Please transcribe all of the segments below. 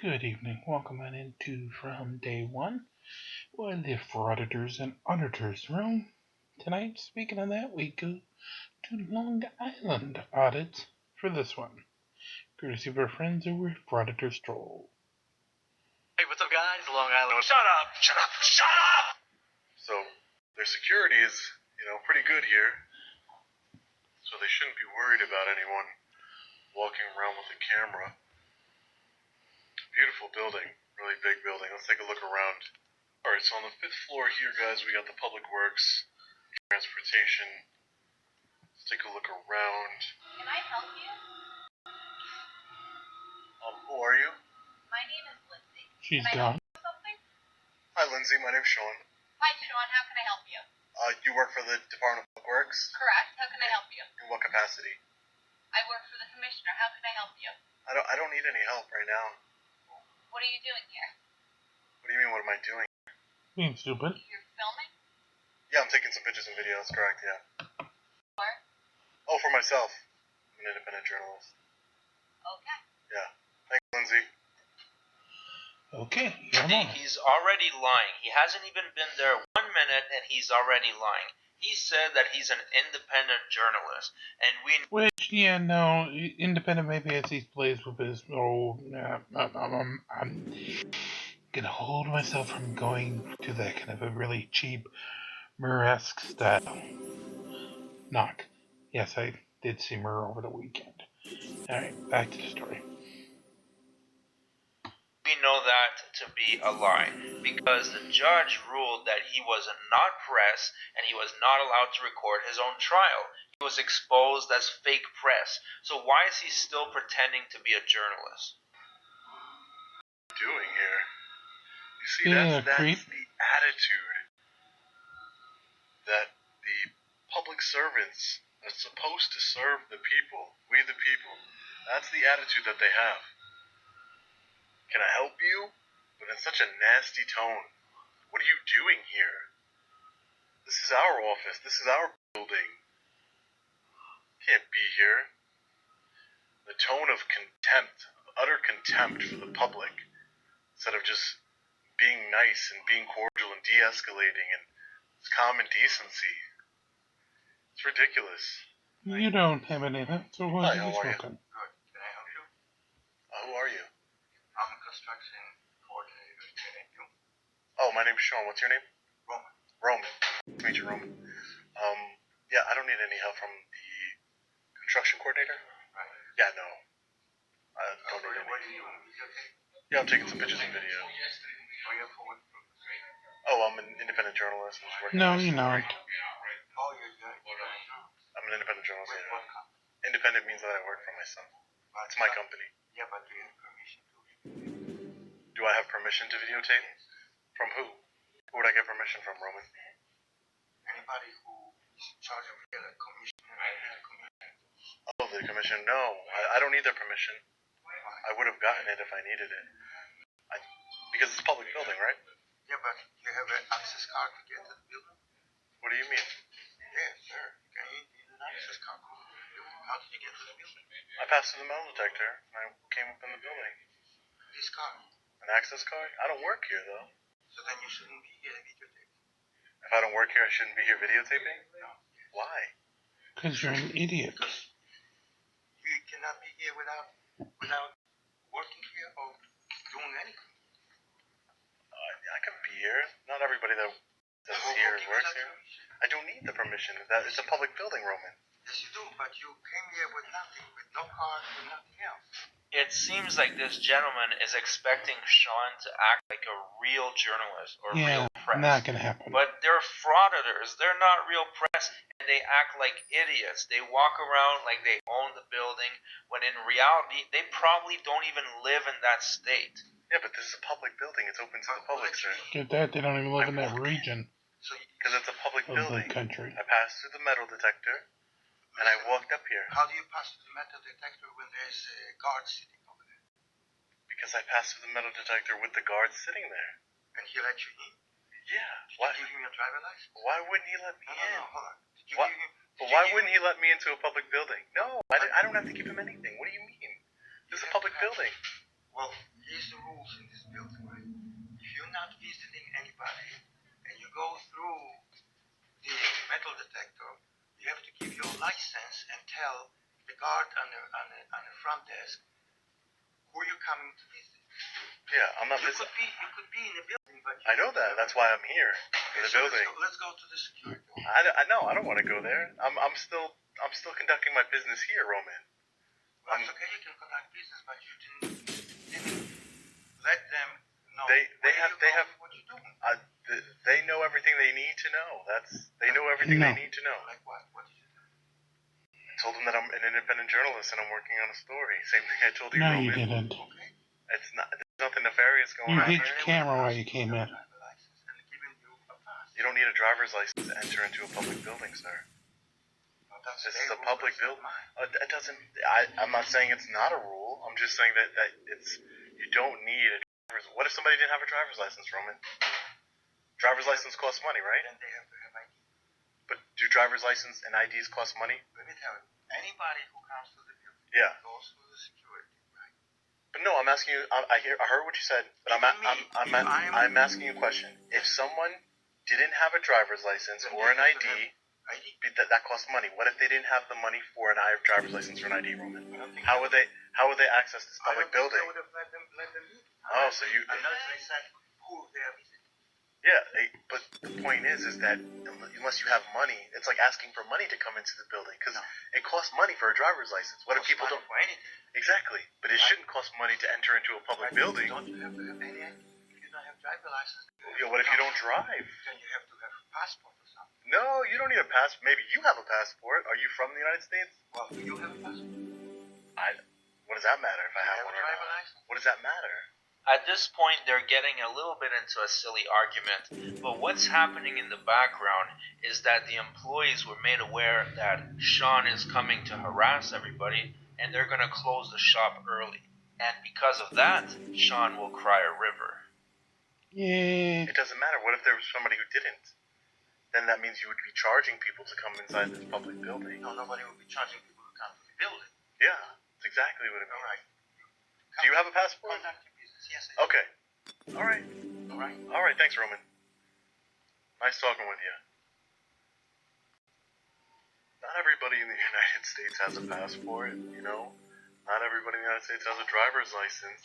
Good evening. Welcome on into From Day One, or the Auditors and Auditors room. Tonight, speaking of that, we go to Long Island audits for this one, courtesy of our friends over at Auditor Stroll. Hey, what's up, guys? Long Island. Shut up! Shut up! Shut up! So, their security is, pretty good here. So they shouldn't be worried about anyone walking around with a camera. Beautiful building. Really big building. Let's take a look around. Alright, so on the 5th floor here, guys, we got the Public Works, Transportation. Let's take a look around. Can I help you? Who are you? My name is Lindsay. She's Can I gone. help you with something? Hi, Lindsay. My name's Sean. Hi, Sean. How can I help you? You work for the Department of Public Works? Correct. How can I help you? In what capacity? I work for the commissioner. How can I help you? I don't need any help right now. What are you doing here? What do you mean, what am I doing? Being stupid. You're filming? Yeah, I'm taking some pictures and videos, correct, yeah. Or? Oh, for myself. I'm an independent journalist. Okay. Yeah. Thanks, Lindsay. Okay, He's already lying. He hasn't even been there 1 minute and he's already lying. He said that he's an independent journalist, and Which, yeah, no, independent maybe as he plays with his old. I'm gonna hold myself from going to that kind of a really cheap Murr-esque style. Knock. Yes, I did see Murr over the weekend. Alright, back to the story. we know that to be a lie because the judge ruled that he was not press and he was not allowed to record his own trial. He was exposed as fake press. So why is he still pretending to be a journalist? What are you doing here? You see, that's the attitude that the public servants are supposed to serve the people. We the people. That's the attitude that they have. Can I help you? But in such a nasty tone. What are you doing here? This is our office. This is our building. Can't be here. The tone of contempt, utter contempt for the public, instead of just being nice and being cordial and de-escalating and it's common decency. It's ridiculous. You don't have any of that, so why are you smoking? Good. Can I help you? Who are you? I'm a construction coordinator. Can I help you? Oh, my name's Sean. What's your name? Roman. Roman. Nice to meet you, Roman. Yeah, I don't need any help from the construction coordinator. Right. Yeah, no. I don't need any. What are you doing? Okay. Yeah, I'm taking some pictures and video. Are you for what purpose? Oh, I'm an independent journalist. I'm just working No, on this. you're not. Oh, you're I'm an independent journalist. with Yeah. what company? Independent means that I work for myself. But, It's my company. Yeah, but do you have permission to? Do I have permission to videotape? From who? Who would I get permission from, Roman? Anybody who is in charge of the commissioner, the commissioner. Oh, the commission? No, I don't need their permission. I would have gotten it if I needed it. Because it's a public building, right? Yeah, but you have an access card to get to the building? What do you mean? Yes, sir. You need an access card. How did you get to the building? I passed through the metal detector and I came up in the building. This card. An access card? I don't work here, though. So then you shouldn't be here videotaping. If I don't work here, I shouldn't be here videotaping? No. Why? Because you're an idiot. Because you cannot be here without working here or doing anything. I can be here. Not everybody that's here works here. I don't need the permission. It's a public building, Roman. Yes, you do, but you came here with nothing, with no card, with nothing else. It seems like this gentleman is expecting Sean to act like a real journalist or Yeah, real press. not gonna happen. But they're frauditors. They're not real press, and they act like idiots. They walk around like they own the building, when in reality, they probably don't even live in that state. Yeah, but this is a public building. It's open to the public, sir. Get that? They don't even live in that region So Because it's a public of the building. country. I passed through the metal detector and I walked up here. how do you pass through the metal detector when there's a guard sitting over there? Because I passed through the metal detector with the guard sitting there. And he let you in? Yeah. Did Why? you give him your driver license? Why wouldn't he let me No, in? hold on. Did you What? give him? But why wouldn't he let me into a public building? No, I don't have to give him anything. What do you mean? This is a public building. Well, he's the rules in this building, right? If you're not visiting anybody and you go through the metal detector, you have to give your license and tell the guard on the front desk who you're coming to visit. Yeah, I'm not You missing. could be in the building, but I know that. That's why I'm here in the building. Let's go to the security. I know. I don't want to go there. I'm still conducting my business here, Roman. Well, it's okay. You can conduct business, but you didn't let them know. They have what you're doing. they know everything they need to know. They know everything No. they need to know. Like what? What did you do? I told them that I'm an independent journalist and I'm working on a story. Same thing I told you, No, Roman. you didn't. Okay. There's nothing nefarious going You on. hid your camera while you came in. You don't need a driver's license to enter into a public building, sir. This is a public building. It doesn't. I'm not saying it's not a rule. I'm just saying that it's. You don't need a driver's. What if somebody didn't have a driver's license, Roman? Driver's license costs money, right? Then they have to have ID. But do driver's license and IDs cost money? Let me tell you, anybody who comes to the building goes through the security, right? But no, I'm asking you. I heard what you said, but I'm asking you a question. If someone didn't have a driver's license or an ID, that costs money. What if they didn't have the money for an driver's license or an ID, Roman? How would they access this public building? I would have let them in. Oh, so you. Unless they said who they are visiting. Yeah, but the point is that unless you have money, it's like asking for money to come into the building because it costs money for a driver's license. What if people don't? For anything. Exactly, but it shouldn't cost money to enter into a public building. Don't you have to have any ID? If you don't have driver's license. Yeah, what if you don't drive? Then you have to have a passport or something. No, you don't need a passport. Maybe you have a passport. Are you from the United States? Well, do you have a passport? What does that matter if I have one or driver's not? license? What does that matter? At this point, they're getting a little bit into a silly argument, but what's happening in the background is that the employees were made aware that Sean is coming to harass everybody, and they're going to close the shop early. And because of that, Sean will cry a river. Yeah. It doesn't matter. What if there was somebody who didn't? Then that means you would be charging people to come inside this public building. No, nobody will be charging people to come to the building. Yeah, that's exactly what it means. All right. Do you have a passport? Conduct your business. Yes, I do. Okay. All right. All right. All right. Thanks, Roman. Nice talking with you. Not everybody in the United States has a passport, you know? Not everybody in the United States has a driver's license.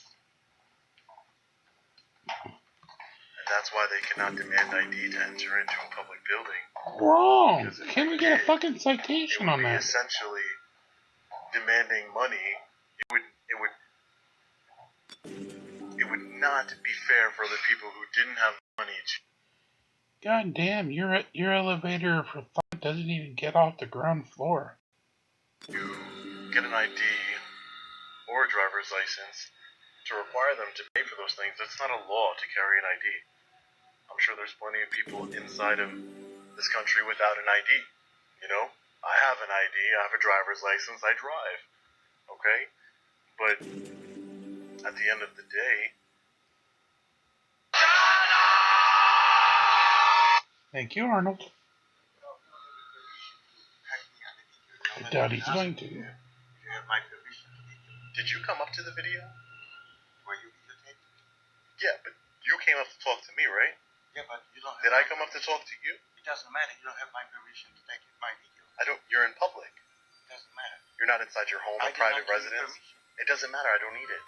And that's why they cannot demand ID to enter into a public building. Wrong. Can we get a fucking citation on It would be that? essentially demanding money. It would not be fair for the people who didn't have money God damn, your elevator for thought doesn't even get off the ground floor. to get an ID or a driver's license, to require them to pay for those things. It's not a law to carry an ID. I'm sure there's plenty of people inside of this country without an ID. You know, I have an ID, I have a driver's license, I drive. Okay? But at the end of the day, Thank you, Arnold. I doubt he's going to. You have my permission to video. did you come up to the video? Were you videotaped? Yeah, but you came up to talk to me, right? Yeah, but you don't have Did I come up to talk to you? It doesn't matter. You don't have my permission to take my video. You're in public. It doesn't matter. You're not inside your home or private residence. It doesn't matter. I don't need it.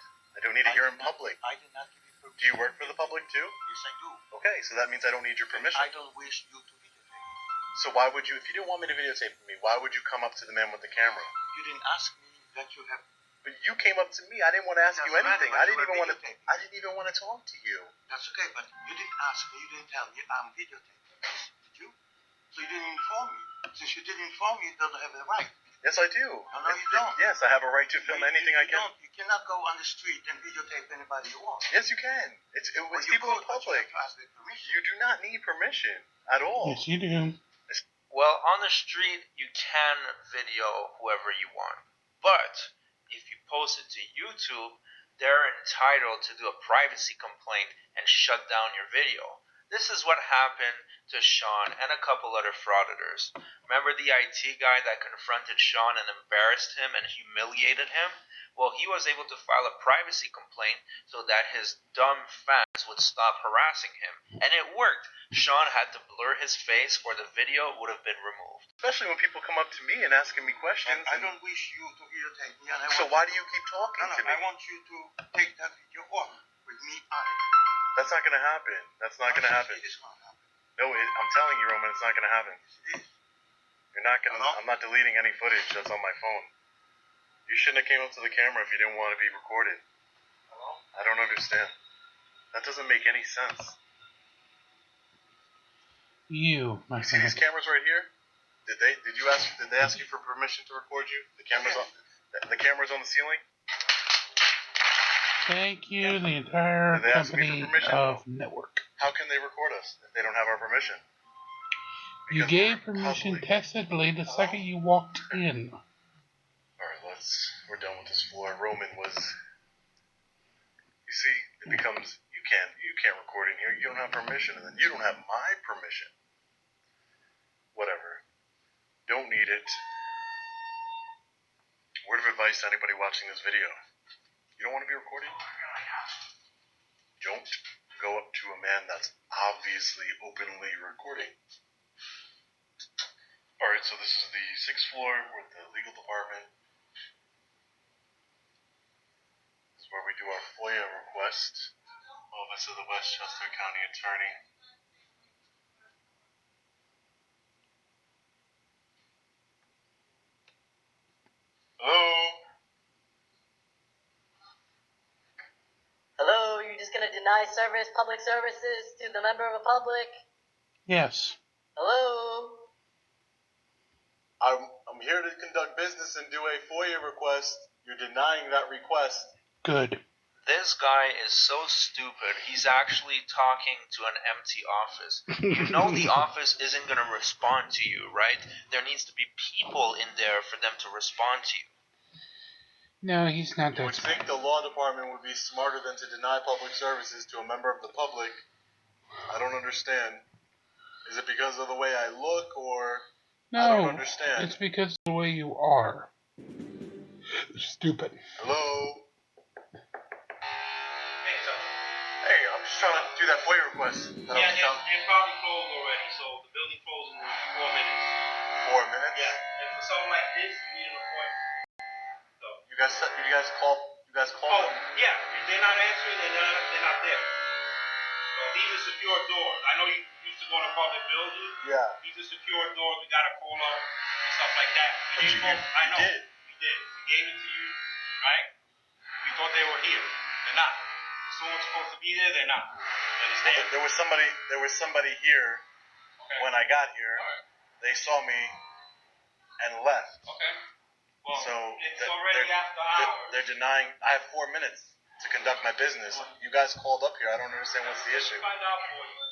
You're in public. I did not give you permission. Do you work for the public too? Yes, I do. Okay, so that means I don't need your permission. I don't wish you to videotape. So why would you, if you didn't want me to videotape me, why would you come up to the man with the camera? You didn't ask me that you have. But you came up to me. I didn't want to ask you Doesn't anything. matter, I but didn't you even were want to. videotaping. I didn't even want to talk to you. That's okay, but you didn't ask me. You didn't tell me I'm videotaping. Did you? So you didn't inform me. Since you didn't inform me, you don't have the right. Yes, I do. No, you don't. Yes, I have a right to film anything I can. You cannot go on the street and videotape anybody you want. Yes, you can. It's people in public. You have to ask their permission. You do not need permission at all. Yes, you do. Well, on the street, you can video whoever you want. But if you post it to YouTube, they're entitled to do a privacy complaint and shut down your video. This is what happened to Sean and a couple other frauditors. Remember the IT guy that confronted Sean and embarrassed him and humiliated him? Well, he was able to file a privacy complaint so that his dumb fans would stop harassing him. And it worked. Sean had to blur his face or the video would have been removed. Especially when people come up to me and asking me questions. I don't wish you to irritate me. And So why do you keep talking to me? I want you to take that video off with me on it. That's not going to happen. That's not going to happen. It is going to happen. No, I'm telling you, Roman, it's not going to happen. It is. You're not going to. I'm not deleting any footage that's on my phone. You shouldn't have came up to the camera if you didn't want to be recorded. Hello? I don't understand. That doesn't make any sense. You, my See friend. these cameras right here? Did they ask you for permission to record you? The cameras on the ceiling? Thank you, the entire Did they ask me for company permission? of network. How can they record us if they don't have our permission? You Because gave we're permission public. tacitly the second you walked in. Alright, we're done with this floor. Roman was, you see, it becomes, you can't record in here, you don't have permission, and then you don't have my permission. Whatever. Don't need it. Word of advice to anybody watching this video. You don't want to be recorded? Don't go up to a man that's obviously openly recording. Alright, so this is the 6th floor. We're at the legal department. This is where we do our FOIA request. Office of the Westchester County Attorney. Hello? Hello, you're just gonna deny public services to the member of the public? Yes. Hello? I'm here to conduct business and do a FOIA request. You're denying that request. Good. This guy is so stupid, he's actually talking to an empty office. You know the office isn't going to respond to you, right? There needs to be people in there for them to respond to you. No, he's not You that would think smart. the law department would be smarter than to deny public services to a member of the public. I don't understand. Is it because of the way I look, or I don't No, understand? it's because of the way you are. Stupid. Hello? Hey, so, Hey, I'm just trying to do that FOIA request. it probably closed already, so the building closes in 4 minutes. 4 minutes? And for something like this, you need an appointment. So. You guys called Oh, them? yeah, if they're not answering, they're not there. So these are secure doors. I know you used to go to public buildings. Yeah. These are secure doors. We got to call up and stuff like that. But you did. We did. We gave it to you, right? We thought they were here. They're not. If someone's supposed to be there, they're not. You understand? There was somebody here Okay. when I got here. Alright. They saw me and left. Okay. Well, So it's already after hours. they're denying. I have 4 minutes to conduct my business. You guys called up here. I don't understand what's the issue. Find out for you.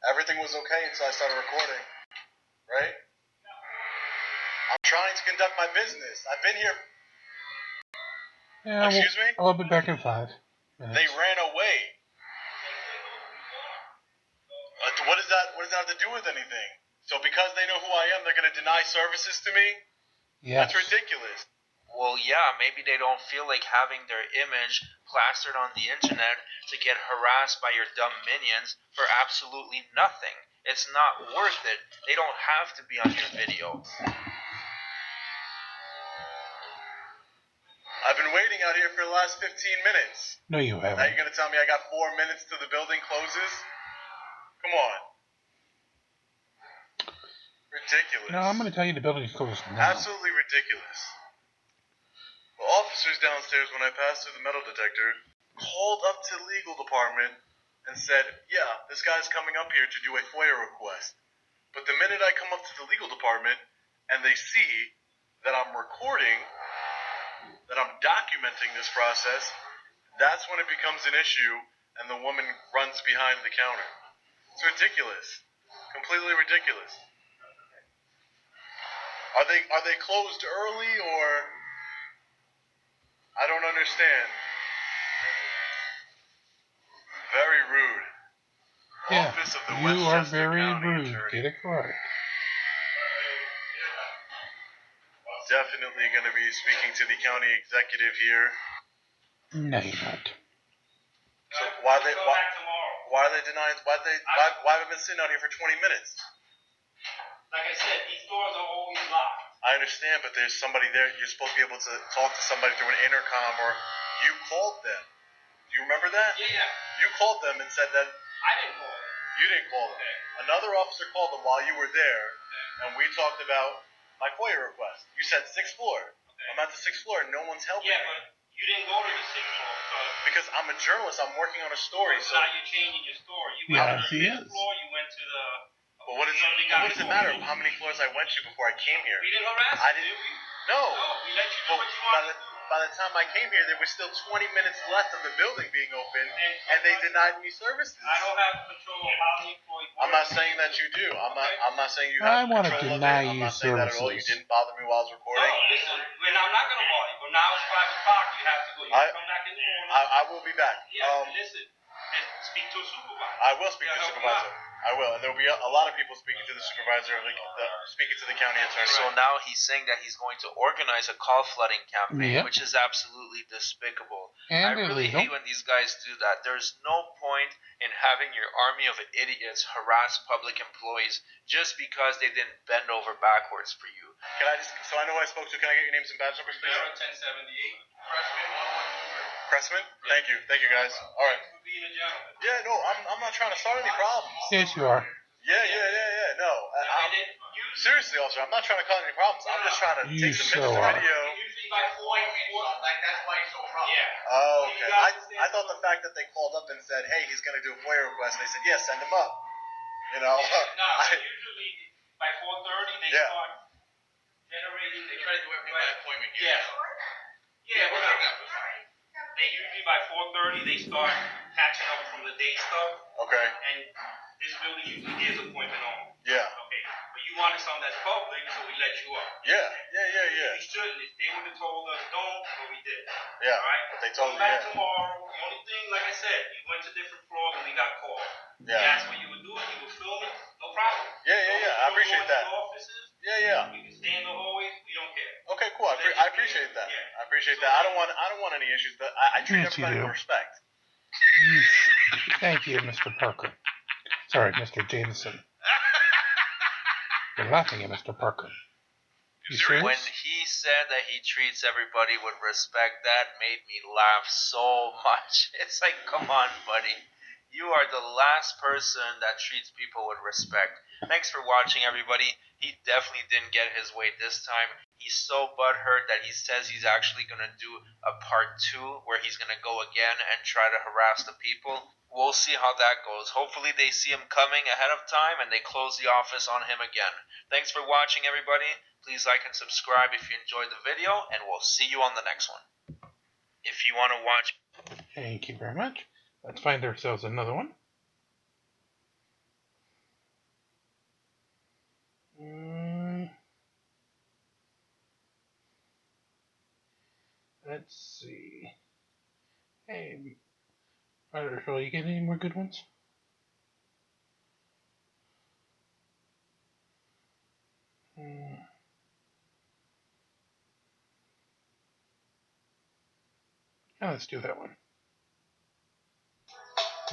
Everything was okay until I started recording. Right? I'm trying to conduct my business. I've been here. Yeah, Excuse me? I'll be back in 5 minutes. They ran away. What does that have to do with anything? So because they know who I am, they're going to deny services to me? Yes. That's ridiculous. Well, yeah, maybe they don't feel like having their image plastered on the internet to get harassed by your dumb minions for absolutely nothing. It's not worth it. They don't have to be on your video. I've been waiting out here for the last 15 minutes. No, you Now haven't. you're going to tell me I got 4 minutes till the building closes? Come on. Ridiculous. No, I'm going to tell you the building's closed now. Absolutely ridiculous. The officers downstairs, when I passed through the metal detector, called up to the legal department and said, yeah, this guy's coming up here to do a FOIA request. But the minute I come up to the legal department and they see that I'm recording, that I'm documenting this process, that's when it becomes an issue and the woman runs behind the counter. It's ridiculous. Completely ridiculous. Are they closed early, or I don't understand. Very rude. Yeah, Office of the you are Westchester very County rude. Attorney. Get it correct. definitely going to be speaking to the county executive here. No, you're not. So why are they denying? Why have I been sitting out here for 20 minutes? Like I said, these doors are always locked. I understand, but there's somebody there. You're supposed to be able to talk to somebody through an intercom, or you called them. Do you remember that? Yeah. You called them and said that. I didn't call them. You didn't call them. Okay. Another officer called them while you were there, and we talked about my FOIA request. You said 6th floor. Okay. I'm at the 6th floor, and no one's helping me. But you didn't go to the 6th floor because I'm a journalist. I'm working on a story. So now you're changing your story. You Yeah, went to he the 5th is. floor. You went to the. But what does it matter how many floors I went to before I came here? We didn't harass I you, didn't. did we? No. No, we let you do But what you wanted to do. by the time I came here, there was still 20 minutes left of the building being open, and they denied me services. I don't have control of how the employees work. I'm not saying that you do. I'm not saying you have I want to control deny of it. I'm you not saying that at all. You services. didn't bother me while I was recording. No, listen, I'm not going to bother you, but now it's 5 o'clock. You have to go. You have to come back in the morning. I will be back. Yeah, listen, and speak to a supervisor. I will speak to the supervisor. I will, and there will be a lot of people speaking to the supervisor, speaking to the county attorney. So now he's saying that he's going to organize a call flooding campaign, Yep. which is absolutely despicable. And I really illegal. hate when these guys do that. There's no point in having your army of idiots harass public employees just because they didn't bend over backwards for you. Can I just, so I know who I spoke to, can I get your names and badge numbers, please? 1078, Freshman 113. Pressman? Thank you guys. All right. Thanks for being a gentleman. Yeah, no, I'm not trying to start any problems. Yes, you are. Yeah. No, seriously, officer, I'm not trying to cause any problems. I'm just trying to You take some pictures so of are. video. Usually by 4, like that's why it's so wrong. Yeah. Oh, okay. I thought the fact that they called up and said, hey, he's going to do a FOIA request, they said, yeah, send him up. You know? No, usually by 4:30 they start generating. They try to do everything by appointment. Yeah, we're not. They usually by 4:30 they start catching up from the day stuff. Okay. And this building usually is appointment only. Yeah. Okay. But you wanted something that's public, so we let you up. Yeah. We shouldn't. If they would have told us don't, but we did. Yeah. All right. But they told Come you, back tomorrow. The only thing, like I said, you went to different floors and we got called. Yeah. We asked what you were doing. You were filming. No problem. Yeah. I appreciate that. Offices. Yeah. You can stay in the hallways. We don't care. Okay, cool. I appreciate that. Yeah. I appreciate that. I don't want any issues, but I treat Yes, you everybody do. with respect. Thank you, Mr. Parker. Sorry, Mr. Jameson. You're laughing at Mr. Parker. You serious? When he said that he treats everybody with respect, that made me laugh so much. It's like, come on, buddy. You are the last person that treats people with respect. Thanks for watching, everybody. He definitely didn't get his way this time. He's so butthurt that he says he's actually going to do a part 2 where he's going to go again and try to harass the people. We'll see how that goes. Hopefully they see him coming ahead of time and they close the office on him again. Thanks for watching, everybody. Please like and subscribe if you enjoyed the video, and we'll see you on the next one. If you want to watch... Thank you very much. Let's find ourselves another one. Let's see. Hey, Arthur, you get any more good ones? Yeah, let's do that one.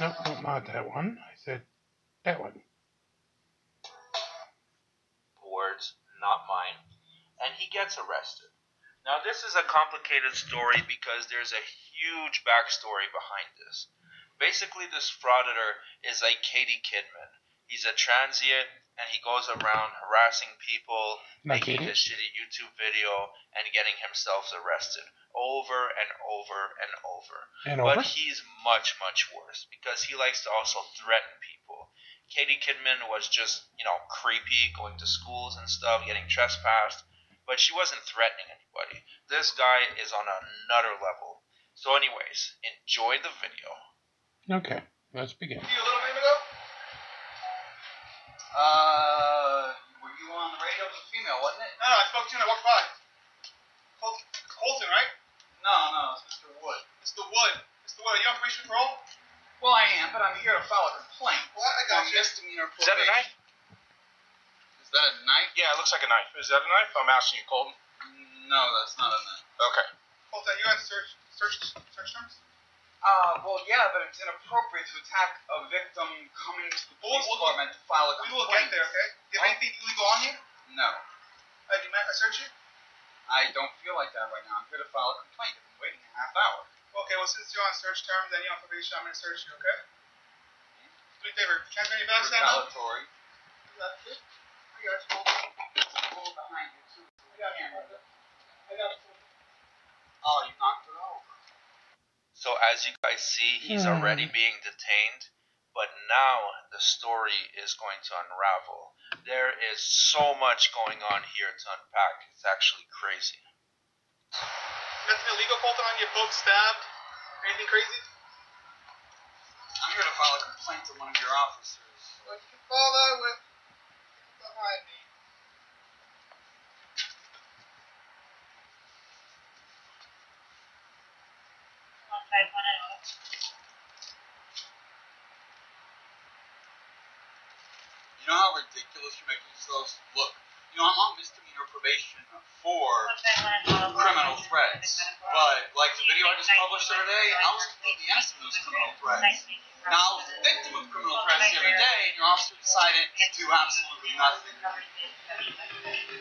Nope, not that one. I said that one. Words, not mine. And he gets arrested. Now, this is a complicated story because there's a huge backstory behind this. Basically, this frauditor is like Katie Kidman. He's a transient, and he goes around harassing people, making this shitty YouTube video, and getting himself arrested over and over and over. But he's much, much worse because he likes to also threaten people. Katie Kidman was just, creepy, going to schools and stuff, getting trespassed, but she wasn't threatening anybody. This guy is on another level. So anyways, enjoy the video. Okay, let's begin. A little bit ago? Were you on the radio? It was a female, wasn't it? No, I spoke to you and I walked by. Colton, right? No, it's Mr. Wood. Mr. Wood, are you on police patrol? Well, I am, but I'm here to file a complaint. What? I got you. Misdemeanor probation. Is that a knife? Is that a knife? Yeah, it looks like a knife. Is that a knife? I'm asking you, Colton. No, that's not in there. Okay. Colton, you had search terms? Well, yeah, but it's inappropriate to attack a victim coming to the police department to file a complaint. We will get there, okay? Do you have anything illegal on you? No. Do you mind if I search you? I don't feel like that right now. I'm here to file a complaint. I've been waiting a half hour. Okay, well, since you're on search terms and you're on probation, I'm going to search you, okay? Do me a favor. Transfer your back, stand up. Retaliatory. I got you. Hold behind you, too. I got you. Oh, you knocked it over. So as you guys see, he's already being detained, but now the story is going to unravel. There is so much going on here to unpack. It's actually crazy. Nothing illegal, Colton, on you? Poked, stabbed? Anything crazy? I'm here to file a complaint to one of your officers. Well, you can file that with behind me. You know how ridiculous you're making yourselves look? You know, I'm on misdemeanor probation for criminal threats. But, like the video I just published the other day, I was completely innocent of those criminal threats. Now, I was the victim of criminal threats the other day, and your officer decided to do absolutely nothing.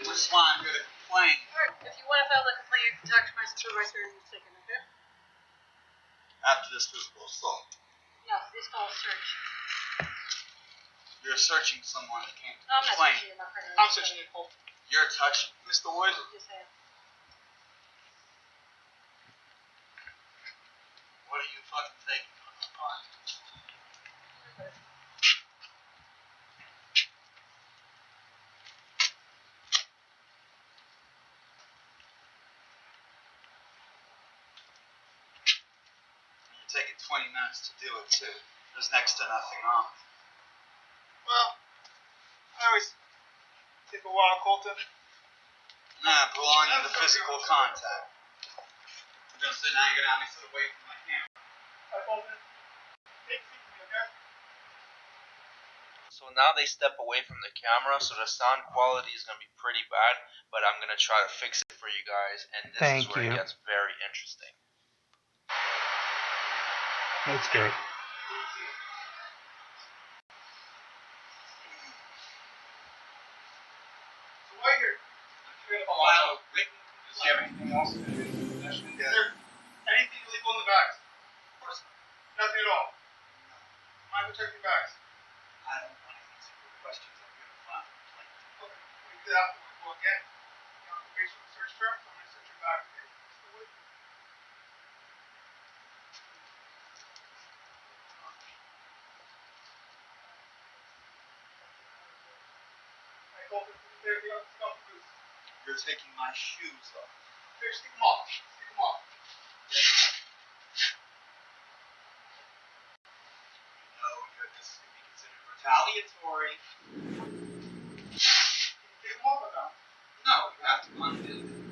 Which is why I'm here to complain. If you want to file a complaint, you can talk to my supervisor in a second, okay? After this physical assault. No, it's called search. You're searching someone that can't No, I'm not complain. searching you, my friend. I'm searching you, Cole. You're touching Mr. Wood. Yes, I am. What are you fucking taking on? You're taking 20 minutes to do it, too. There's next to nothing on. Well, I always take a while, Colton. Nah, prolonging the physical contact. I'm gonna sit now, you're gonna have me sit away from my camera. Alright, Colton. Take a seat with me, okay? So now they step away from the camera, so the sound quality is going to be pretty bad, but I'm going to try to fix it for you guys, and this is where it gets very interesting. That's good. So why here? I'm here to file a written. Does he have anything else? Is there anything illegal in the bags? Of course not. Nothing at all. Mind protecting bags? I don't want to answer your questions. I'm here to file a complaint. Okay. We do that. We'll again. You're on probation for search term. I'm going to search your bag. Okay? Mr. Wood? Hey, Colton. There you go. Stick off the boots. You're taking my shoes off. Here, stick them off. Stick them off. This could be considered retaliatory. Take them off or no? No, you have to undo them.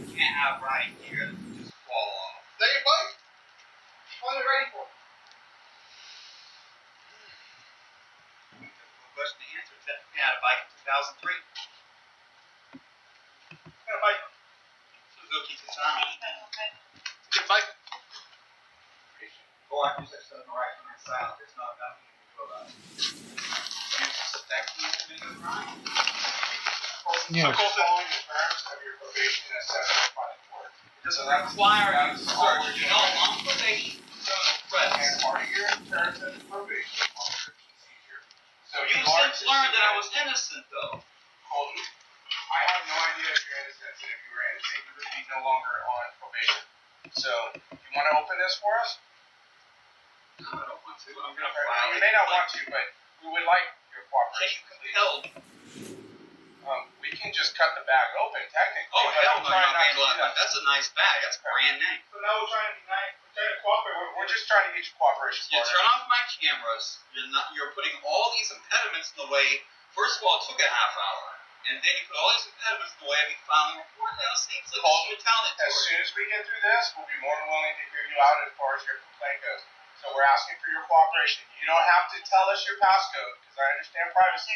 You can't have right here just fall off. Is that your bike? What are you ready for? Difficult question to answer. Technically, I had a bike in 2003. What kind of bike? Suzuki Tatami. Good bike. Well, I just said on the right hand side, there's not enough you can feel that. You suspect me of committing a crime? Yes. So, following the terms of your probation as set forth by the court. It doesn't require you to search. You know, on probation, criminal threats. And part of your terms of probation are your procedure. So you since learned that I was innocent, though. Colton, I have no idea if you're innocent. And if you were innocent, you would be no longer on probation. So, you want to open this for us? No, I don't want to. I'm going to file it. You may not want to, but we would like your cooperation. Compelled. We can just cut the bag open, technically. Oh, hell no, you're not being allowed. That's a nice bag. That's brand name. So now we're trying to be nice. We're trying to cooperate. We're just trying to get your cooperation. You turn off my cameras. You're putting all these impediments in the way. First of all, it took a half hour. And then you put all these impediments in the way of me filing a report. Now it seems like retaliatory. As soon as we get through this, we'll be more than willing to hear you out as far as your complaint goes. So So we're asking for your cooperation. You don't have to tell us your passcode because I understand privacy.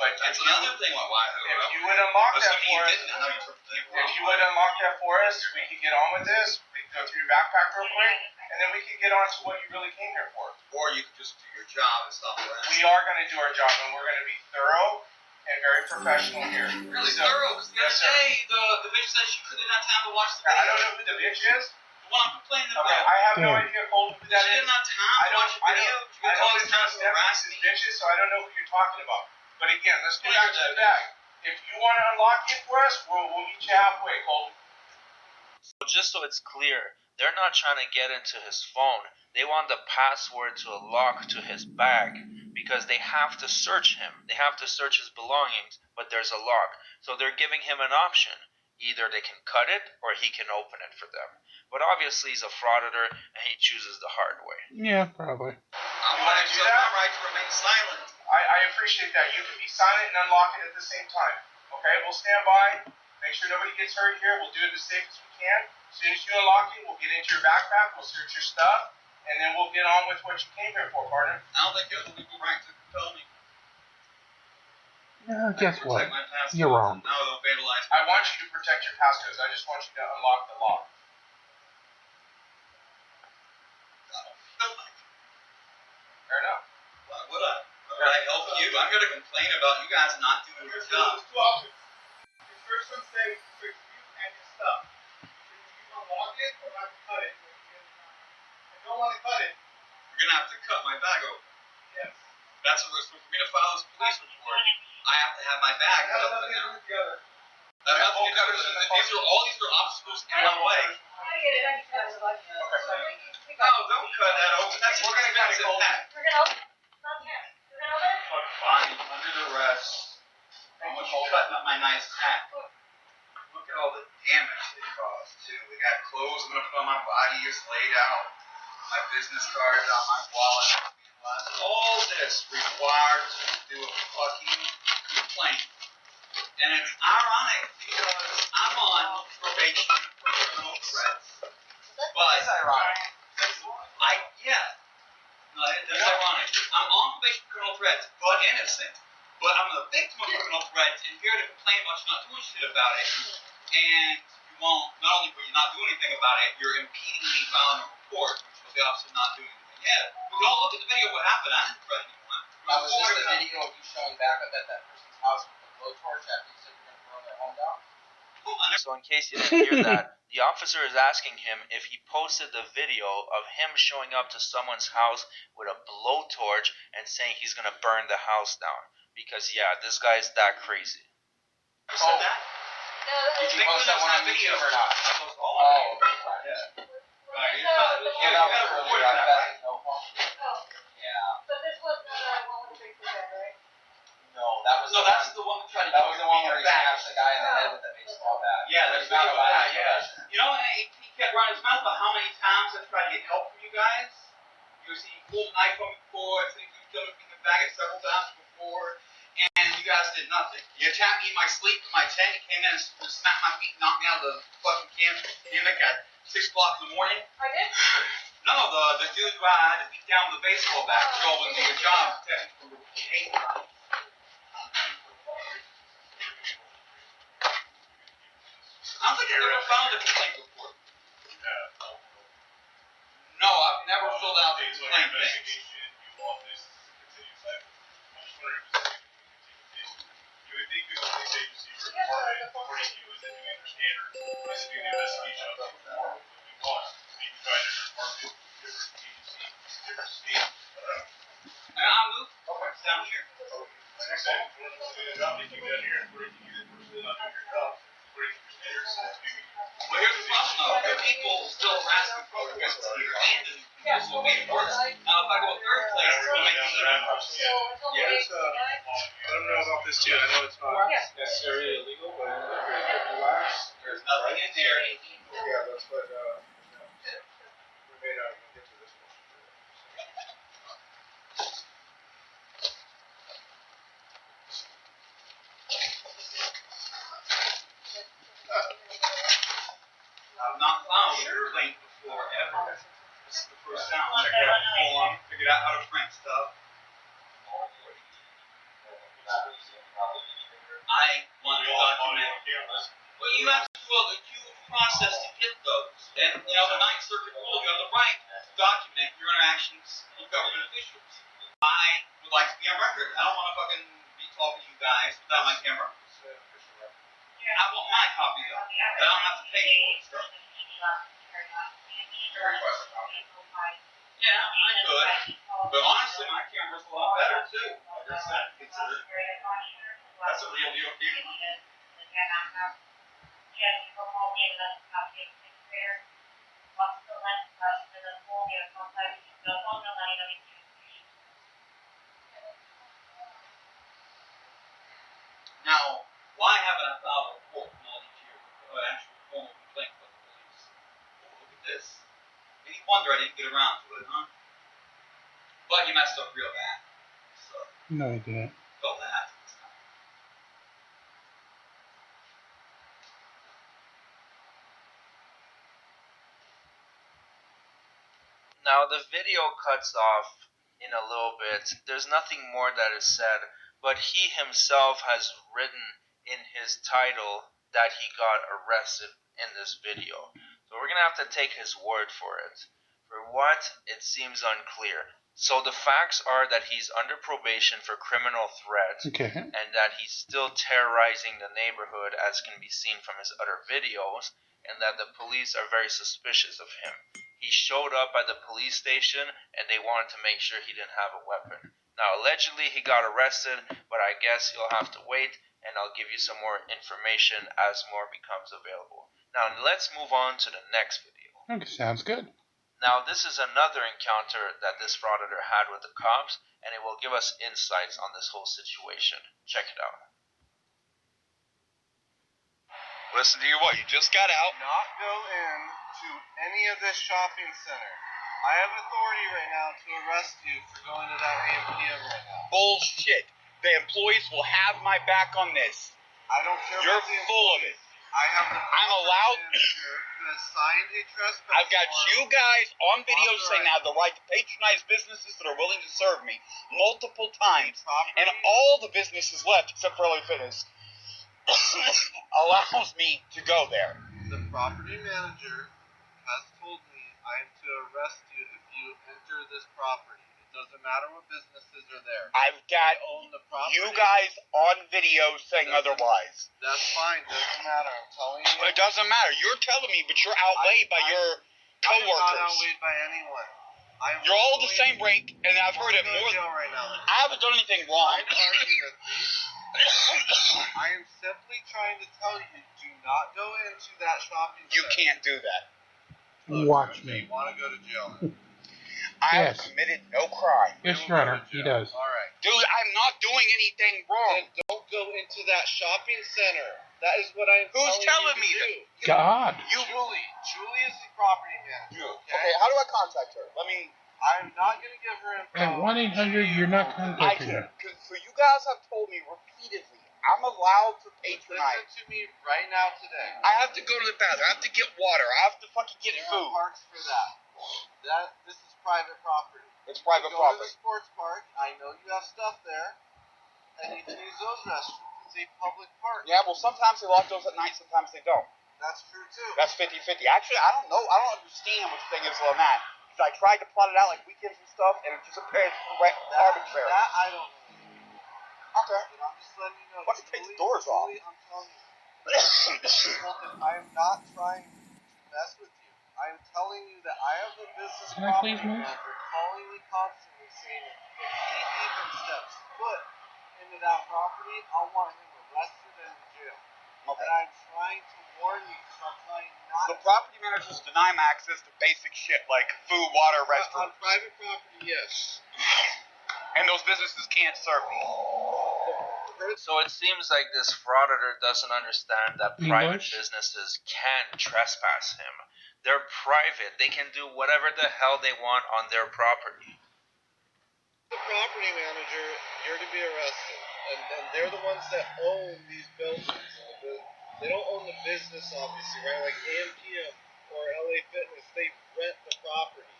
But That's another thing with Wahoo. if you would unlock that Assuming you for us, didn't, how you took the thing if you would unlock that for us, we could get on with this. We could go through your backpack real quick, and then we could get on to what you really came here for. Or you could just do your job and stop the rest. We are going to do our job, and we're going to be thorough and very professional here. Really So, thorough, because the yes, other sir. day, the bitch said she couldn't have time to watch the I video. don't know who the bitch is. The one I'm complaining about. Okay, I have no Yeah. idea, Colton, who that She is. didn't have time I to watch the video. She I could call don't this time address to harass them me. as bitches, so I don't know who you're talking about. But again, let's get Yeah, back to the bag. If you want to unlock it for us, we'll meet you halfway, Colton. So just so it's clear, they're not trying to get into his phone. They want the password to a lock to his bag because they have to search him. They have to search his belongings, but there's a lock. So they're giving him an option. Either they can cut it or he can open it for them. But obviously he's a frauditor and he chooses the hard way. Yeah, probably. I You want wanna to do exercise that? my right to remain silent. I appreciate that. You can be silent and unlock it at the same time. Okay, we'll stand by. Make sure nobody gets hurt here. We'll do it as safe as we can. As soon as you unlock it, we'll get into your backpack. We'll search your stuff, and then we'll get on with what you came here for, partner. I don't think you have the legal right to compel me. Guess I what? protect my passcodes, You're wrong. and now they'll vandalize I want you to protect your passcodes. I just want you to unlock the lock. Fair enough. Why would I? Why would I help you? I'm here to complain about you guys not doing your job. There's two options. Your first one say for you and your stuff. You unlock it or have to cut it. If you don't want to cut it, You're gonna have to cut my bag open. yes. That's what we're supposed for me to file this police report. I have to have my bag cut open now. Together. That's not the these are obstacles in my way. I get it. I can cut it. No, don't cut that open. That's We're gonna cut it expensive open. pack. We're gonna open. Not here. We're gonna open. Fine, under duress. I want you cutting up my nice pack. Look at all the damage it caused too. We got clothes I'm gonna put on my body is laid out. My business card is on my wallet. All this required to do a fucking complaint. And it's ironic because I'm on probation for criminal threats. But ironic. No, that's ironic. I'm on probation for criminal threats, but innocent. But I'm a victim of criminal threats and here to complain about you not doing shit about it. And you won't, not only will you not do anything about it, you're impeding me filing a report, which was the officer not doing anything yet. We can all look at the video of what happened. I didn't threaten anyone. That was just a video of you showing back up at that person's house with the blowtorch after you said you're going to burn their home down. So in case you didn't hear that, the officer is asking him if he posted the video of him showing up to someone's house with a blowtorch and saying he's gonna burn the house down. Because yeah, this guy's that crazy. Who said that? Did you post that one on YouTube or not? I post all Oh, of it. yeah. Right. You Yeah, that gotta was report earlier. that, right? No problem. Yeah. But this was the one with the big bag, right? No, that was No, that's the one that tried to that was the one where he back. smashed the guy in the head with the baseball bat. Yeah, there's not video a of that, violent yeah. possession. You know, and he kept running his mouth about how many times I've tried to get help from you guys. You see, he pulled a knife on me before, I think you killed me in the bag several times before, and you guys did nothing. You attacked me in my sleep in my tent, you came in and smacked my feet, knocked me out of the fucking hammock at 6 o'clock in the morning. I did? No, the dude who I had to beat down with the baseball bat told me your job to protect me from hate crimes. I don't think I've ever found a complaint report. No, I've never filled out the complaint things. You would think because police agency or department, according to you, is that you understand or is doing the investigation of the report would be one. Maybe try a different department, different agency, different state. And I moved down here. Like I said, if you're doing a job, they keep you down here, according to you, that we're still not doing your job. According to your standards, maybe. Well, here's the problem though. Good people still harass me for here and the people still made it worse. Now, if I go third place, it's going to make me even worse. Yeah, it's, let them know about this too. I know it's not necessarily illegal, but There's nothing in there. yeah, that's what, we may not even get to this one. I've not filed a complaint before ever. This is the first sound. Check it out the form. Figured out how to print stuff. I want to document. Well, you have to follow a huge process to get those. And, you know, the Ninth Circuit rule, you have the right to document your interactions with government officials. I would like to be on record. I don't want to fucking be talking to you guys without my camera. I want my copy, though. I don't have to pay for it. Stuff. Yeah, I could. But honestly, my camera's a lot better, too. Like I said, consider it. That's a real deal camera. Now, why haven't I filed a report in all these years? An actual formal complaint with the police. Oh, look at this. Any wonder I didn't get around to it, huh? But you messed up real bad. So, No, I didn't. felt that this time. Now the video cuts off in a little bit. There's nothing more that is said, but he himself has written in his title that he got arrested in this video. So we're gonna have to take his word for it. For what, it seems unclear. So the facts are that he's under probation for criminal threat, Okay. and that he's still terrorizing the neighborhood, as can be seen from his other videos, and that the police are very suspicious of him. He showed up at the police station, and they wanted to make sure he didn't have a weapon. Now, allegedly, he got arrested, but I guess you'll have to wait, and I'll give you some more information as more becomes available. Now, let's move on to the next video. Okay, sounds good. Now, this is another encounter that this frauditor had with the cops, and it will give us insights on this whole situation. Check it out. Listen to you what? You just got out. Not go in to any of this shopping center. I have authority right now to arrest you for going to that AMPM right now. Bullshit. The employees will have my back on this. I don't care You're about the full of it. I have the I'm allowed. manager who has signed a trespass I've got warrant. you guys on video saying I have the right to patronize businesses that are willing to serve me multiple times, and all the businesses left except for LA Fitness allows me to go there. The property manager has told me I am to arrest you if you enter this property. It doesn't matter what businesses are there. I've got Own the property. you guys on video saying otherwise. That's fine. Doesn't matter. I'm telling you. It doesn't matter. You're telling me, but you're outweighed by your I'm not coworkers. outweighed by anyone. You're all the same rank, and I've heard it I'm more. in jail right now. I haven't done anything wrong. Don't argue with me. I am simply trying to tell you, do not go into that shopping You center. can't do that. Look, Watch if me. You want to go to jail? I have Yes. committed no crime. Yes, Your Honor, he does. All right. Dude, I'm not doing anything wrong. Then don't go into that shopping center. That is what I'm Who's telling me to that? do. God. Julie is the property manager. Okay, how do I contact her? Let me. I'm not going to give her info. At 1-800, you're not I contacting can. her. So you guys have told me repeatedly I'm allowed to patronize. Listen to me right now today. I have to go to the bathroom. I have to get water. I have to fucking get There food. are parks for that. This is private property. It's private You go to property. the sports park. I know you have stuff there, and you can use those restrooms. It's a public park. Yeah, well, sometimes they lock those at night, sometimes they don't. That's true too. That's 50-50. Actually, I don't know. I don't understand what the thing is on that. Because I tried to plot it out like weekends and stuff, and it just appears arbitrary. That I don't know. Okay. But I'm just letting you know. Why don't you take the doors off? Julie, I'm telling you. Colton, I am not trying to mess with you. I am telling you that I have the business Can I please property move? manager calling me constantly saying if he even steps foot into that property, I'll want him arrested and in jail. Okay. And I'm trying to warn you because I'm trying not The property managers deny them access to basic shit like food, water, on restaurants. private property, yes. And those businesses can't serve me. So it seems like this frauditor doesn't understand that private English? businesses can trespass him. They're private. They can do whatever the hell they want on their property. The property manager, you're to be arrested. And they're the ones that own these buildings. They don't own the business, obviously, right? Like AMPM or LA Fitness, they rent the property.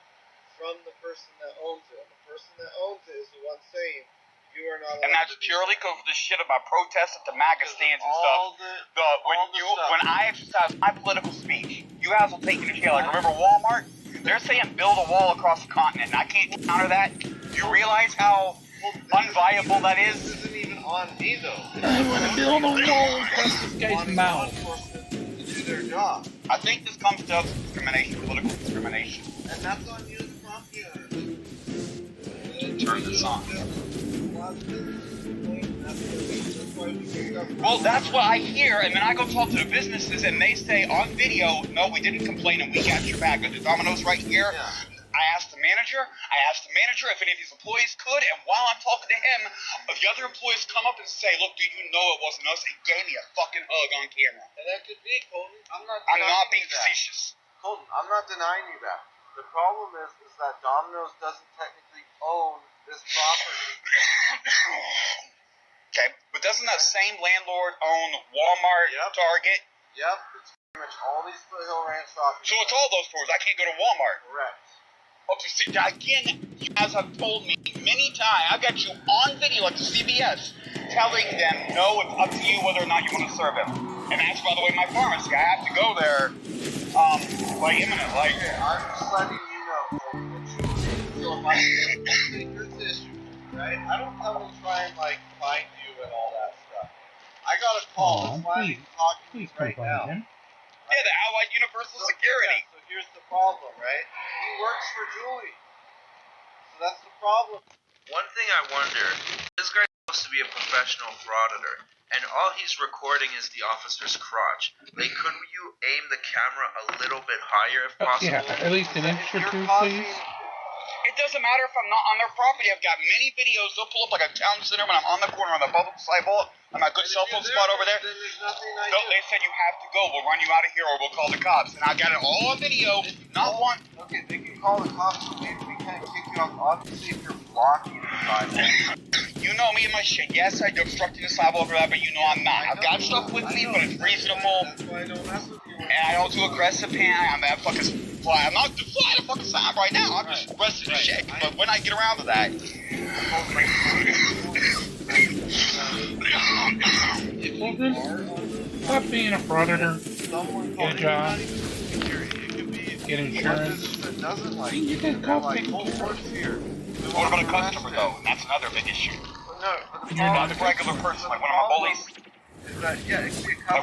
from the person that owns it. And the person that owns it is the one saying you are not allowed. And that's purely because of the shit about protests at the MAGA stands and stuff. When I exercise my political speech, you guys will take me to jail. Like, remember Walmart? They're saying build a wall across the continent, and I can't counter that. You realize how unviable that is? This isn't even on me, though. I want to build a wall across this guy's mouth. To do their job. I think this comes to discrimination, political discrimination. And that's on you, the property owner. Turn this on. Well, that's what I hear, and then I go talk to the businesses, and they say on video, no, we didn't complain, and we got your back. There's Domino's right here. Yeah. I asked the manager if any of these employees could, and while I'm talking to him, the other employees come up and say, look, do you know it wasn't us? He gave me a fucking hug on camera. And that could be, Colton. I'm not being facetious. Colton, I'm not denying you that. The problem is that Domino's doesn't technically own this property. Okay, but doesn't that same landlord own Walmart, Target? Yep, it's pretty much all these Foothill Ranch shopping. So it's all those stores. I can't go to Walmart. Correct. Okay, see, again, you guys have told me many times, I've got you on video at the CBS telling them, no, it's up to you whether or not you want to serve him. And that's, by the way, my pharmacy. I have to go there, like, imminent, like. I'm just letting you know, so if I take this issue, right, I don't come and try and, like, find you and all that stuff. I got a call, that's why I'm talking to you right now. Yeah, the Allied Universal Security. Yeah, so here's the problem, right? He works for Julie. So that's the problem. One thing I wonder, this guy's supposed to be a professional frauditor, and all he's recording is the officer's crotch. Like, could you aim the camera a little bit higher if possible? Yeah, at least an inch or two, please. It doesn't matter if I'm not on their property. I've got many videos. They'll pull up like a town center when I'm on the corner on the public sidewalk. On my good cell phone spot over there. They said you have to go. We'll run you out of here or we'll call the cops. And I got it all on video. Not one. Okay, they can call the cops, but maybe we can't kick you off. Obviously, if you're blocking the sidewalk. You know me and my shit. Yes, I'm obstructing the sidewalk over that, but you know I'm not. I've got stuff with me, but it's reasonable. That's why I don't mess with you. And I don't do aggressive pan. I'm that fucking fly. I'm not flying a fucking sign right now. I'm just aggressive as shit. But when I get around to that. Well, then, stop being a frauditor. Get a job. Get insurance. You can call people. What about a customer, though? And that's another big issue. You're not a regular person, like one of my bullies. Like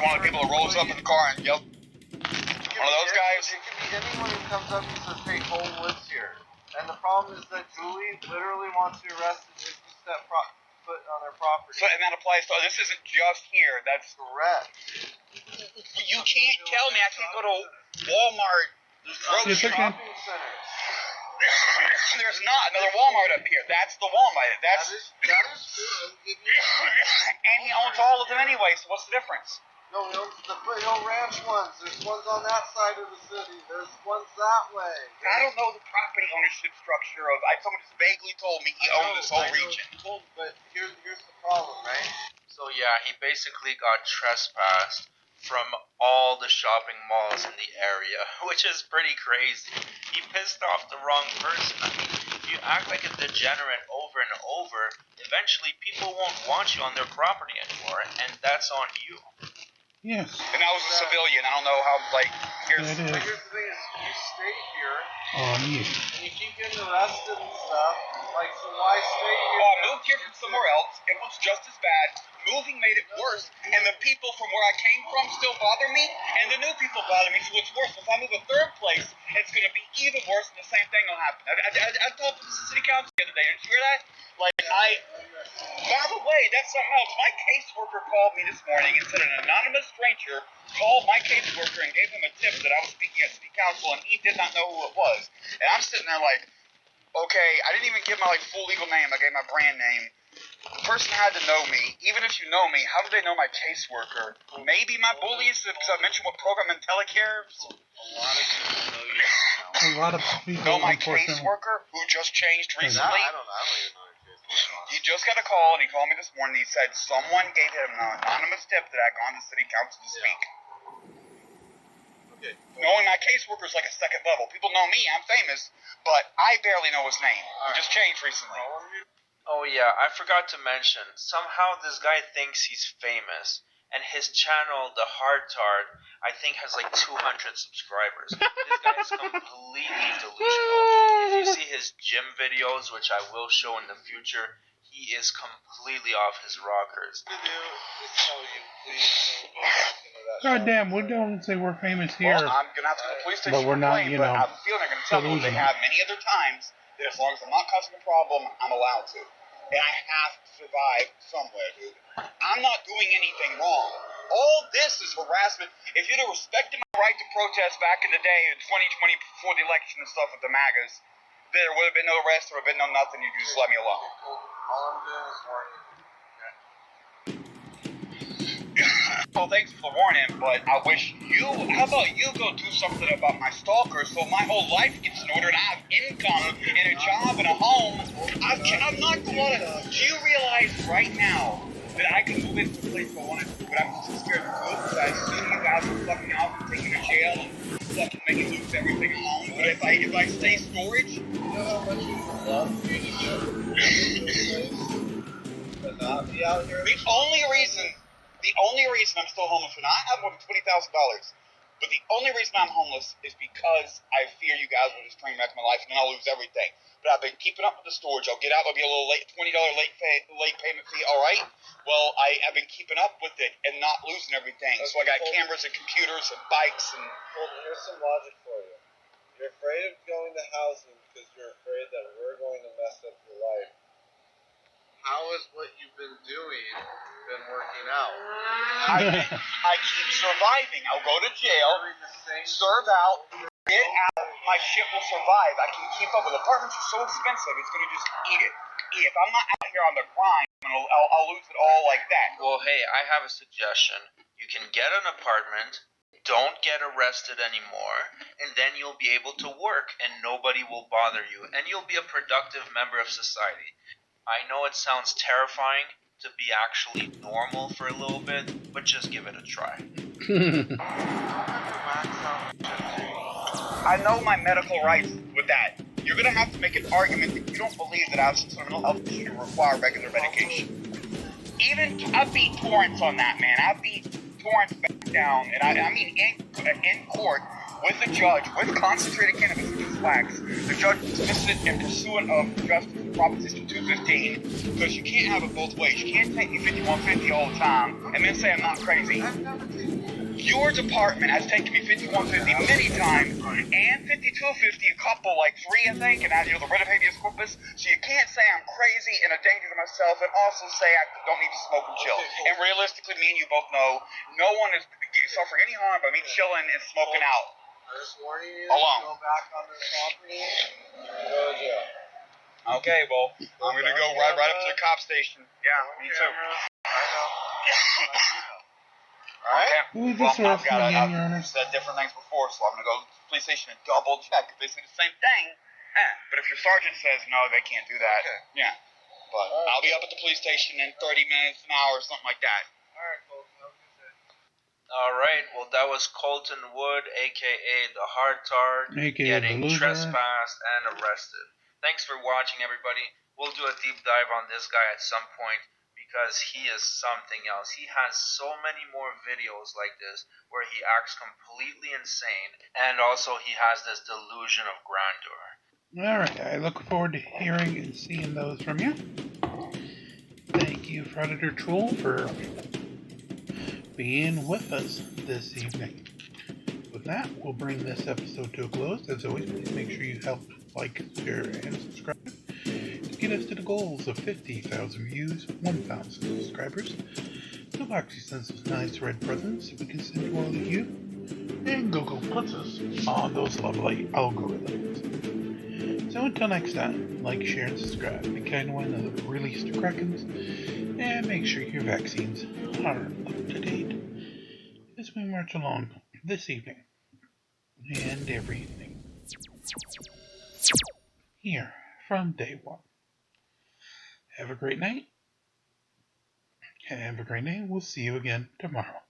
one of the people that rolls up in the car and yells. One of those guys. It can be anyone who comes up and says, hey, Colton lives here. And the problem is that Julie literally wants you arrested if you step foot on their property. So, and that applies to, this isn't just here, that's correct. You can't tell me I can't go to Walmart. Shopping centers. There's not another Walmart up here. That's the Walmart. That is true. And he owns all of them anyway, so what's the difference? No, he owns the Foothill Ranch ones. There's ones on that side of the city. There's ones that way. I don't know the property ownership structure of. Someone just vaguely told me he owned this whole region. But here's the problem, right? So yeah, he basically got trespassed from all the shopping malls in the area, which is pretty crazy. He pissed off the wrong person. I mean, if you act like a degenerate over and over, eventually people won't want you on their property anymore, and that's on you. Yes. And I was a civilian. I don't know how, like, here's It But is. here's the thing is, you stay here, On you. and you keep getting arrested and stuff. Like, so why stay here? Well, I moved here from somewhere else. It was just as bad. Moving made it worse. And the people from where I came from still bother me. And the new people bother me, so it's worse. If I move a third place, it's going to be even worse and the same thing will happen. I talked to the city council the other day. Did you hear that? Like, by the way, that's something else. My caseworker called me this morning and said an anonymous stranger called my caseworker and gave him a tip that I was speaking at city council and he did not know who it was. And I'm sitting there like, okay, I didn't even give my full legal name. I gave my brand name. The person had to know me. Even if you know me, how do they know my caseworker? Maybe my bullies, because I mentioned what program IntelliCares. A lot of people, Know my unfortunately. caseworker who just changed recently. I don't even know your case. He just got a call, and he called me this morning. He said someone gave him an anonymous tip that I'd gone to city council to speak. Okay. Knowing my caseworker's like a second level. People know me, I'm famous, but I barely know his name. It just changed recently. Oh yeah, I forgot to mention, somehow this guy thinks he's famous, and his channel, The Hard Tard, I think has like 200 subscribers. This guy is completely delusional. If you see his gym videos, which I will show in the future, he is completely off his rockers. God damn, we don't say we're famous here. Well, I'm going to have to go to the police station But we're not, complain, you know, but I have a feeling they're going to tell me what they have many other times, that as long as I'm not causing a problem, I'm allowed to. And I have to survive somewhere, dude. I'm not doing anything wrong. All this is harassment. If you'd have respected my right to protest back in the day in 2020 before the election and stuff with the MAGAs, there would have been no arrest, there would have been no nothing. You just let me alone. All I'm doing is warning you. Well, thanks for the warning, but I wish you, how about you go do something about my stalker so my whole life gets in order and I have income and a job and a home. I'm not going to, do you realize right now that I can move into a place if I wanted to, but I'm just scared to move because I assume you guys will fuck me off and take me to jail and fucking make me lose everything I own. But if I stay storage, You know how much you would love me to get but not be out here? the only reason I'm still homeless, and I have more than $20,000, but the only reason I'm homeless is because I fear you guys will just train wreck my life and then I'll lose everything. But I've been keeping up with the storage. I'll get out, there'll be a little $20 late payment fee, alright? Well, I've been keeping up with it and not losing everything. Okay, so I got cameras and computers and bikes and... Well, here's some logic for you. You're afraid of going to housing because you're afraid that we're going to mess up your life. How has what you've been doing been working out? I keep surviving. I'll go to jail, serve out, get out, my shit will survive. I can keep up with apartments are so expensive, it's going to just eat it. If I'm not out here on the grind, I'll lose it all like that. Well, hey, I have a suggestion. You can get an apartment, don't get arrested anymore, and then you'll be able to work and nobody will bother you, and you'll be a productive member of society. I know it sounds terrifying to be actually normal for a little bit, but just give it a try. I know my medical rights with that. You're going to have to make an argument that you don't believe that I have some sort of mental health issue to require regular medication. Even, I beat Torrance on that, man. I beat Torrance back down, and I mean in court, with the judge, with concentrated cannabis, which is wax. The judge dismissed it in pursuant of Justice Proposition 215, because you can't have it both ways. You can't take me 5150 all the time, and then say I'm not crazy. Your department has taken me 5150 many times, and 5250 a couple, like 3 I think, and the writ of habeas corpus, so you can't say I'm crazy and a danger to myself, and also say I don't need to smoke and chill. And realistically, me and you both know, no one is suffering any harm by me chilling and smoking out. I'm just warning you Alone. to go back on this property, you can go to jail. Okay, well, I'm gonna go right up to the cop station. Yeah, me too. I know. Okay. Who is this Well, again, Your Honor? I've said different things before, so I'm gonna go to the police station and double check if they say the same thing. But if your sergeant says no, they can't do that. Okay. Yeah. But I'll be up at the police station in 30 minutes, an hour, something like that. Alright, folks, have a good day. Alright, well that was Colton Wood, aka The Hard Tard, AKA getting the loser. trespassed and arrested. Thanks for watching, everybody. We'll do a deep dive on this guy at some point, because he is something else. He has so many more videos like this where he acts completely insane, and also he has this delusion of grandeur. Alright, I look forward to hearing and seeing those from you. Thank you, Auditor Troll, for being with us this evening. With that, we'll bring this episode to a close. As always, please make sure you help like, share, and subscribe to get us to the goals of 50,000 views, 1,000 subscribers. So Boxy sends us nice red presents so we can send to all of you, and Google puts us on those lovely algorithms. So until next time, like, share, and subscribe. Be kind to one another, release the Krakens, and make sure your vaccines are up to date as we march along this evening and every evening here from day one. Have a great night. Have a great night. We'll see you again tomorrow.